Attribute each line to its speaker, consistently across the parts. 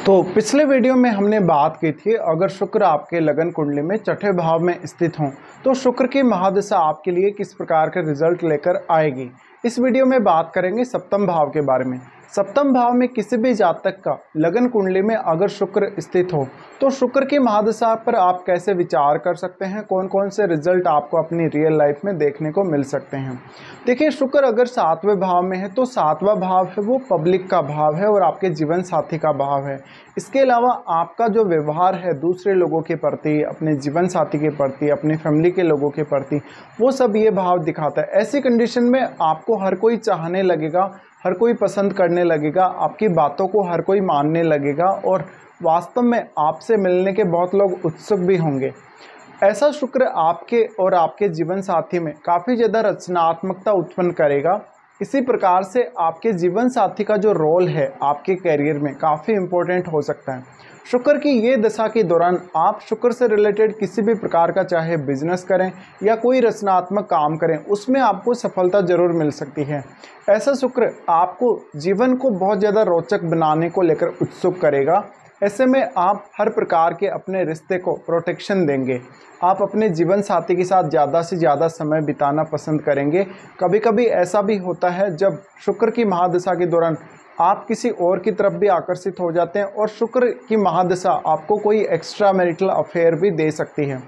Speaker 1: तो पिछले वीडियो में हमने बात की थी, अगर शुक्र आपके लगन कुंडली में छठे भाव में स्थित हों तो शुक्र की महादशा आपके लिए किस प्रकार के रिजल्ट लेकर आएगी। इस वीडियो में बात करेंगे सप्तम भाव के बारे में। सप्तम भाव में किसी भी जातक का लगन कुंडली में अगर शुक्र स्थित हो तो शुक्र की महादशा पर आप कैसे विचार कर सकते हैं, कौन कौन से रिजल्ट आपको अपनी रियल लाइफ में देखने को मिल सकते हैं। देखिए, शुक्र अगर सातवें भाव में है तो सातवां भाव है वो पब्लिक का भाव है और आपके जीवन साथी का भाव है। इसके अलावा आपका जो व्यवहार है दूसरे लोगों के प्रति, अपने जीवन साथी के प्रति, अपनी फैमिली के लोगों के प्रति, वो सब ये भाव दिखाता है। ऐसी कंडीशन में आपको हर कोई चाहने लगेगा, हर कोई पसंद करने लगेगा, आपकी बातों को हर कोई मानने लगेगा और वास्तव में आपसे मिलने के बहुत लोग उत्सुक भी होंगे। ऐसा शुक्र आपके और आपके जीवन साथी में काफ़ी ज़्यादा रचनात्मकता उत्पन्न करेगा। इसी प्रकार से आपके जीवन साथी का जो रोल है आपके करियर में काफ़ी इम्पोर्टेंट हो सकता है। शुक्र की ये दशा के दौरान आप शुक्र से रिलेटेड किसी भी प्रकार का चाहे बिजनेस करें या कोई रचनात्मक काम करें, उसमें आपको सफलता जरूर मिल सकती है। ऐसा शुक्र आपको जीवन को बहुत ज़्यादा रोचक बनाने को लेकर उत्सुक करेगा। ऐसे में आप हर प्रकार के अपने रिश्ते को प्रोटेक्शन देंगे। आप अपने जीवन साथी के साथ ज़्यादा से ज़्यादा समय बिताना पसंद करेंगे। कभी कभी ऐसा भी होता है जब शुक्र की महादशा के दौरान आप किसी और की तरफ भी आकर्षित हो जाते हैं और शुक्र की महादशा आपको कोई एक्स्ट्रा मैरिटल अफेयर भी दे सकती है।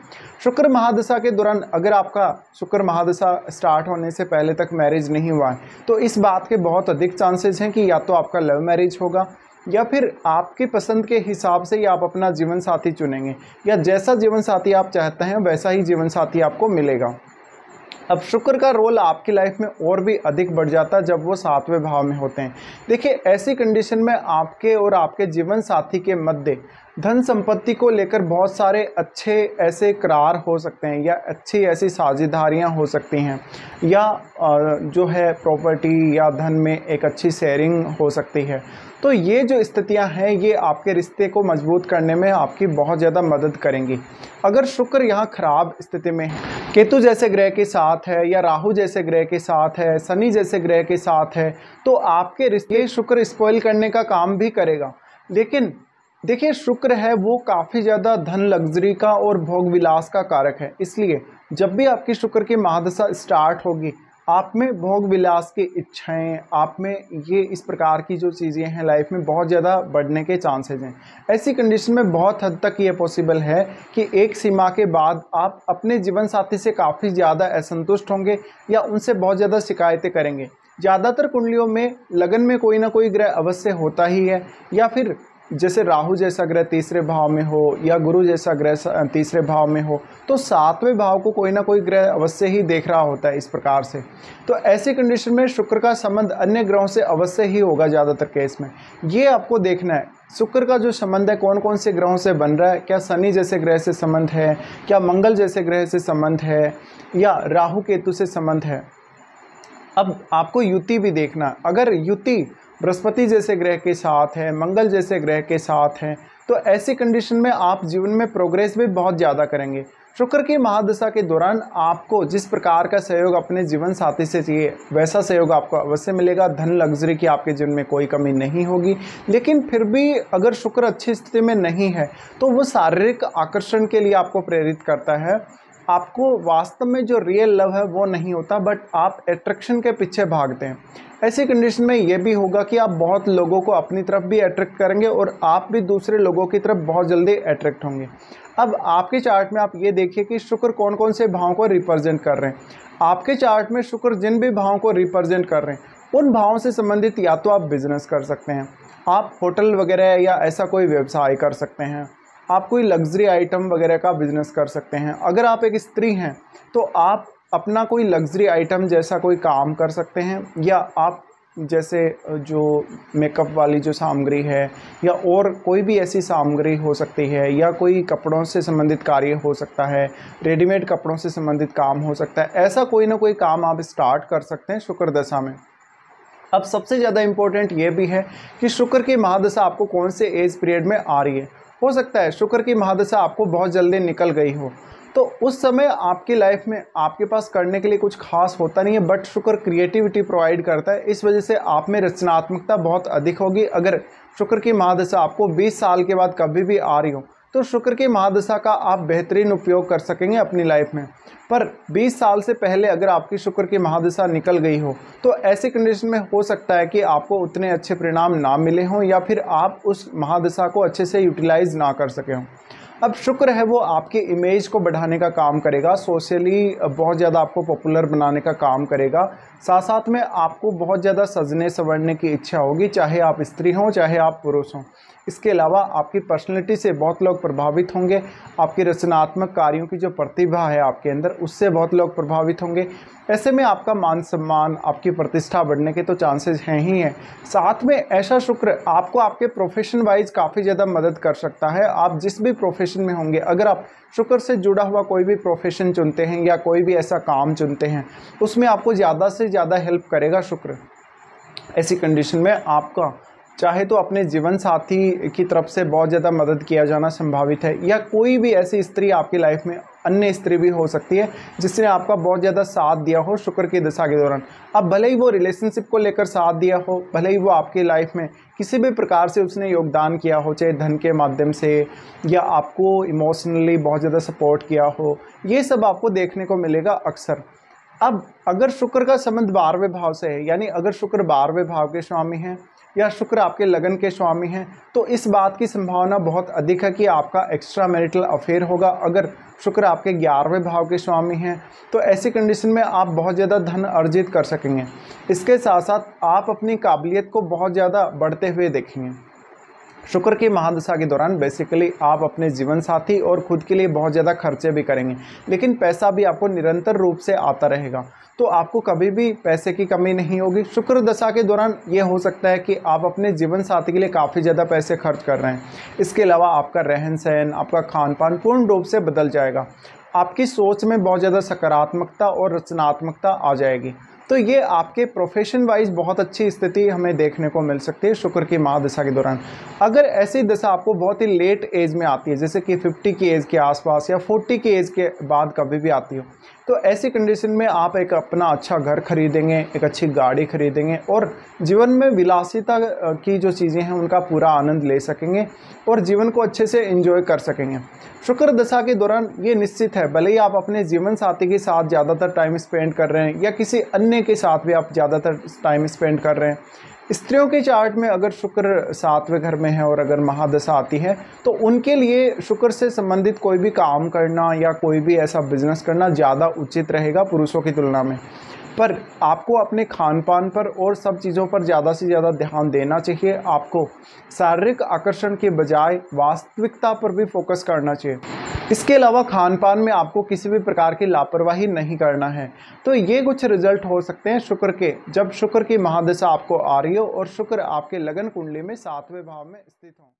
Speaker 1: शुक्र महादशा के दौरान अगर आपका शुक्र महादशा स्टार्ट होने से पहले तक मैरिज नहीं हुआ है तो इस बात के बहुत अधिक चांसेस हैं कि या तो आपका लव मैरिज होगा या फिर आपकी पसंद के हिसाब से ही आप अपना जीवन साथी चुनेंगे, या जैसा जीवन साथी आप चाहते हैं वैसा ही जीवन साथी आपको मिलेगा। अब शुक्र का रोल आपकी लाइफ में और भी अधिक बढ़ जाता है जब वो सातवें भाव में होते हैं। देखिए, ऐसी कंडीशन में आपके और आपके जीवन साथी के मध्य धन संपत्ति को लेकर बहुत सारे अच्छे ऐसे करार हो सकते हैं या अच्छी ऐसी साझेदारियां हो सकती हैं, या जो है प्रॉपर्टी या धन में एक अच्छी शेयरिंग हो सकती है। तो ये जो स्थितियां हैं ये आपके रिश्ते को मजबूत करने में आपकी बहुत ज़्यादा मदद करेंगी। अगर शुक्र यहाँ खराब स्थिति में है, केतु जैसे ग्रह के साथ है या राहु जैसे ग्रह के साथ है, शनि जैसे ग्रह के साथ है, तो आपके रिश्ते शुक्र स्पॉइल करने का काम भी करेगा। लेकिन देखिए, शुक्र है वो काफ़ी ज़्यादा धन, लग्जरी का और भोग विलास का कारक है। इसलिए जब भी आपकी शुक्र की महादशा स्टार्ट होगी, आप में भोग विलास की इच्छाएं, आप में ये इस प्रकार की जो चीज़ें हैं लाइफ में बहुत ज़्यादा बढ़ने के चांसेस हैं। ऐसी कंडीशन में बहुत हद तक ये पॉसिबल है कि एक सीमा के बाद आप अपने जीवन साथी से काफ़ी ज़्यादा असंतुष्ट होंगे या उनसे बहुत ज़्यादा शिकायतें करेंगे। ज़्यादातर कुंडलियों में लगन में कोई ना कोई ग्रह अवश्य होता ही है, या फिर जैसे राहु जैसा ग्रह तीसरे भाव में हो या गुरु जैसा ग्रह तीसरे भाव में हो तो सातवें भाव को कोई ना कोई ग्रह अवश्य ही देख रहा होता है इस प्रकार से। तो ऐसी कंडीशन में शुक्र का संबंध अन्य ग्रहों से अवश्य ही होगा ज़्यादातर केस में। ये आपको देखना है शुक्र का जो संबंध है कौन कौन से ग्रहों से बन रहा है। क्या शनि जैसे ग्रह से संबंध है, क्या मंगल जैसे ग्रह से संबंध है, या राहु केतु से संबंध है। अब आपको युति भी देखना, अगर युति बृहस्पति जैसे ग्रह के साथ है, मंगल जैसे ग्रह के साथ है, तो ऐसी कंडीशन में आप जीवन में प्रोग्रेस भी बहुत ज़्यादा करेंगे। शुक्र की महादशा के दौरान आपको जिस प्रकार का सहयोग अपने जीवन साथी से चाहिए वैसा सहयोग आपको अवश्य मिलेगा। धन, लग्जरी की आपके जीवन में कोई कमी नहीं होगी। लेकिन फिर भी अगर शुक्र अच्छी स्थिति में नहीं है तो वो शारीरिक आकर्षण के लिए आपको प्रेरित करता है। आपको वास्तव में जो रियल लव है वो नहीं होता, बट आप अट्रैक्शन के पीछे भागते हैं। ऐसी कंडीशन में ये भी होगा कि आप बहुत लोगों को अपनी तरफ भी अट्रैक्ट करेंगे और आप भी दूसरे लोगों की तरफ बहुत जल्दी अट्रैक्ट होंगे। अब आपके चार्ट में आप ये देखिए कि शुक्र कौन कौन से भावों को रिप्रेजेंट कर रहे हैं। आपके चार्ट में शुक्र जिन भी भावों को रिप्रेजेंट कर रहे हैं उन भावों से संबंधित या तो आप बिजनेस कर सकते हैं, आप होटल वगैरह या ऐसा कोई व्यवसाय कर सकते हैं, आप कोई लग्जरी आइटम वगैरह का बिजनेस कर सकते हैं। अगर आप एक स्त्री हैं तो आप अपना कोई लग्जरी आइटम जैसा कोई काम कर सकते हैं, या आप जैसे जो मेकअप वाली जो सामग्री है या और कोई भी ऐसी सामग्री हो सकती है, या कोई कपड़ों से संबंधित कार्य हो सकता है, रेडीमेड कपड़ों से संबंधित काम हो सकता है। ऐसा कोई ना कोई काम आप स्टार्ट कर सकते हैं शुक्र दशा में। अब सबसे ज़्यादा इम्पोर्टेंट ये भी है कि शुक्र की महादशा आपको कौन से एज पीरियड में आ रही है। हो सकता है शुक्र की महादशा आपको बहुत जल्दी निकल गई हो, तो उस समय आपकी लाइफ में आपके पास करने के लिए कुछ खास होता नहीं है, बट शुक्र क्रिएटिविटी प्रोवाइड करता है। इस वजह से आप में रचनात्मकता बहुत अधिक होगी। अगर शुक्र की महादशा आपको 20 साल के बाद कभी भी आ रही हो तो शुक्र की महादशा का आप बेहतरीन उपयोग कर सकेंगे अपनी लाइफ में। पर 20 साल से पहले अगर आपकी शुक्र की महादशा निकल गई हो तो ऐसे कंडीशन में हो सकता है कि आपको उतने अच्छे परिणाम ना मिले हों या फिर आप उस महादशा को अच्छे से यूटिलाइज ना कर सके हों। अब शुक्र है वो आपकी इमेज को बढ़ाने का काम करेगा, सोशली बहुत ज़्यादा आपको पॉपुलर बनाने का काम करेगा। साथ साथ में आपको बहुत ज़्यादा सजने संवरने की इच्छा होगी, चाहे आप स्त्री हों चाहे आप पुरुष हों। इसके अलावा आपकी पर्सनैलिटी से बहुत लोग प्रभावित होंगे। आपकी रचनात्मक कार्यों की जो प्रतिभा है आपके अंदर, उससे बहुत लोग प्रभावित होंगे। ऐसे में आपका मान सम्मान, आपकी प्रतिष्ठा बढ़ने के तो चांसेस हैं ही हैं। साथ में ऐसा शुक्र आपको आपके प्रोफेशन वाइज काफ़ी ज़्यादा मदद कर सकता है। आप जिस भी प्रोफेशन में होंगे, अगर आप शुक्र से जुड़ा हुआ कोई भी प्रोफेशन चुनते हैं या कोई भी ऐसा काम चुनते हैं, उसमें आपको ज़्यादा से ज़्यादा हेल्प करेगा शुक्र। ऐसी कंडीशन में आपका चाहे तो अपने जीवन साथी की तरफ से बहुत ज़्यादा मदद किया जाना संभावित है, या कोई भी ऐसी स्त्री आपकी लाइफ में, अन्य स्त्री भी हो सकती है जिसने आपका बहुत ज़्यादा साथ दिया हो शुक्र की दशा के दौरान। अब भले ही वो रिलेशनशिप को लेकर साथ दिया हो, भले ही वो आपकी लाइफ में किसी भी प्रकार से उसने योगदान किया हो, चाहे धन के माध्यम से या आपको इमोशनली बहुत ज़्यादा सपोर्ट किया हो, ये सब आपको देखने को मिलेगा अक्सर। अब अगर शुक्र का संबंध 12वें भाव से है, यानी अगर शुक्र 12वें भाव के स्वामी हैं या शुक्र आपके लगन के स्वामी हैं, तो इस बात की संभावना बहुत अधिक है कि आपका एक्स्ट्रा मैरिटल अफेयर होगा। अगर शुक्र आपके 11वें भाव के स्वामी हैं तो ऐसी कंडीशन में आप बहुत ज़्यादा धन अर्जित कर सकेंगे। इसके साथ साथ आप अपनी काबिलियत को बहुत ज़्यादा बढ़ते हुए देखेंगे। शुक्र की महादशा के दौरान बेसिकली आप अपने जीवन साथी और खुद के लिए बहुत ज़्यादा खर्चे भी करेंगे, लेकिन पैसा भी आपको निरंतर रूप से आता रहेगा, तो आपको कभी भी पैसे की कमी नहीं होगी। शुक्र दशा के दौरान ये हो सकता है कि आप अपने जीवन साथी के लिए काफ़ी ज़्यादा पैसे खर्च कर रहे हैं। इसके अलावा आपका रहन सहन, आपका खान पान पूर्ण रूप से बदल जाएगा। आपकी सोच में बहुत ज़्यादा सकारात्मकता और रचनात्मकता आ जाएगी। तो ये आपके प्रोफेशन वाइज बहुत अच्छी स्थिति हमें देखने को मिल सकती है शुक्र की महादशा के दौरान। अगर ऐसी दशा आपको बहुत ही लेट एज में आती है, जैसे कि 50 की एज के आसपास या 40 की एज के बाद कभी भी आती हो, तो ऐसी कंडीशन में आप एक अपना अच्छा घर खरीदेंगे, एक अच्छी गाड़ी खरीदेंगे और जीवन में विलासिता की जो चीज़ें हैं उनका पूरा आनंद ले सकेंगे और जीवन को अच्छे से एंजॉय कर सकेंगे। शुक्र दशा के दौरान ये निश्चित है, भले ही आप अपने जीवन साथी के साथ ज़्यादातर टाइम स्पेंड कर रहे हैं या किसी अन्य के साथ भी आप ज़्यादातर टाइम स्पेंड कर रहे हैं, स्त्रियों के चार्ट में अगर शुक्र 7वें घर में है और अगर महादशा आती है तो उनके लिए शुक्र से संबंधित कोई भी काम करना या कोई भी ऐसा बिजनेस करना ज़्यादा उचित रहेगा पुरुषों की तुलना में। पर आपको अपने खान पान पर और सब चीज़ों पर ज़्यादा से ज़्यादा ध्यान देना चाहिए। आपको शारीरिक आकर्षण के बजाय वास्तविकता पर भी फोकस करना चाहिए। इसके अलावा खान पान में आपको किसी भी प्रकार की लापरवाही नहीं करना है। तो ये कुछ रिजल्ट हो सकते हैं शुक्र के, जब शुक्र की महादशा आपको आ रही हो और शुक्र आपके लगन कुंडली में 7वें भाव में स्थित हो।